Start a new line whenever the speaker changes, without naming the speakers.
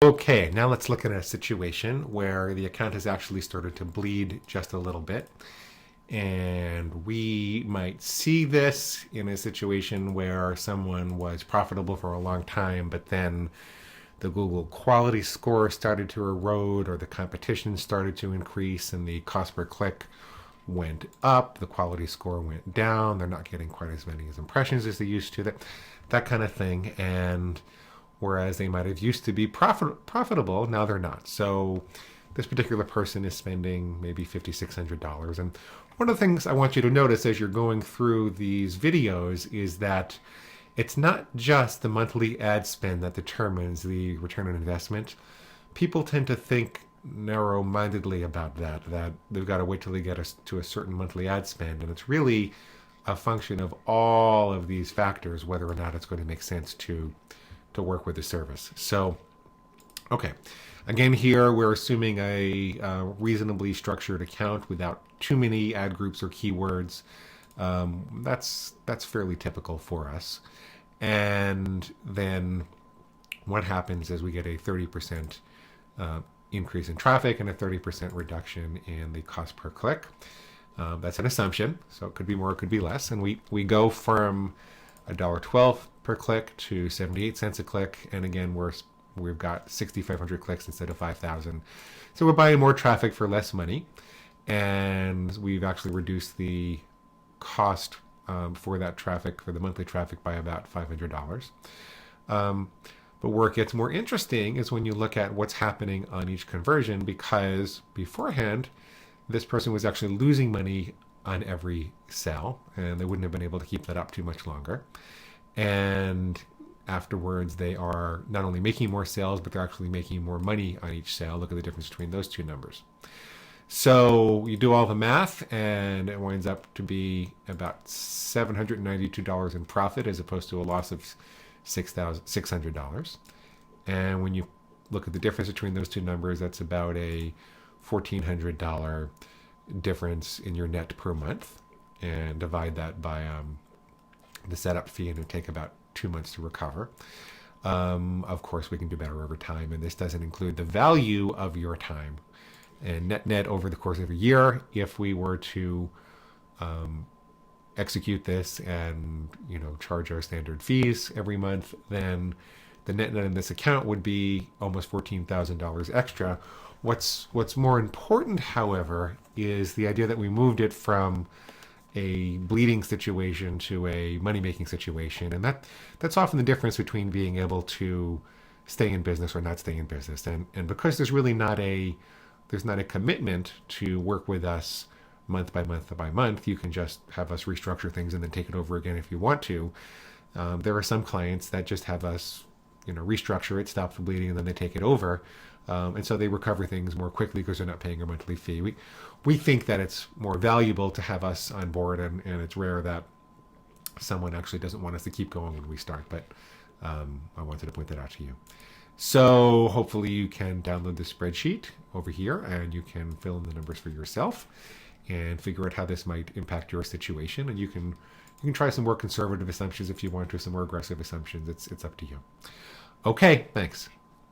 Okay, now let's look at a situation where the account has actually started to bleed just a little bit. And we might see this in a situation where someone was profitable for a long time, but then the Google quality score started to erode, or the competition started to increase, and the cost per click went up, the quality score went down, they're not getting quite as many impressions as they used to, that kind of thing. And whereas they might have used to be profitable, now they're not. So this particular person is spending maybe $5,600. And one of the things I want you to notice as you're going through these videos is that it's not just the monthly ad spend that determines the return on investment. People tend to think narrow-mindedly about that they've got to wait till they get to a certain monthly ad spend. And it's really a function of all of these factors, whether or not it's going to make sense to work with the service. So, okay. Again, here we're assuming a reasonably structured account without too many ad groups or keywords. That's fairly typical for us. And then what happens is we get a 30% increase in traffic and a 30% reduction in the cost per click. That's an assumption, so it could be more, it could be less. And we go from $1.12 per click to 78 cents a click. And again, we've got 6,500 clicks instead of 5,000. So we're buying more traffic for less money. And we've actually reduced the cost for that traffic, for the monthly traffic, by about $500. But where it gets more interesting is when you look at what's happening on each conversion, because beforehand, this person was actually losing money on every sale, and they wouldn't have been able to keep that up too much longer. And afterwards, they are not only making more sales, but they're actually making more money on each sale. Look at the difference between those two numbers. So you do all the math, and it winds up to be about $792 in profit, as opposed to a loss of $6,600. And when you look at the difference between those two numbers, that's about a $1,400 difference in your net per month. And divide that by the setup fee, and it would take about 2 months to recover. Of course, we can do better over time, and this doesn't include the value of your time. And net over the course of a year, if we were to execute this and charge our standard fees every month, then the net in this account would be almost $14,000 extra. What's more important, however, is the idea that we moved it from a bleeding situation to a money-making situation, and that's often the difference between being able to stay in business or not stay in business. And because there's really not a commitment to work with us month by month by month, you can just have us restructure things and then take it over again if you want to. There are some clients that just have us restructure it, stop the bleeding, and then they take it over. And so they recover things more quickly because they're not paying a monthly fee. We think that it's more valuable to have us on board, and it's rare that someone actually doesn't want us to keep going when we start. But I wanted to point that out to you. So hopefully you can download the spreadsheet over here, and you can fill in the numbers for yourself and figure out how this might impact your situation. And you can try some more conservative assumptions if you want to, some more aggressive assumptions. It's up to you. Okay, thanks.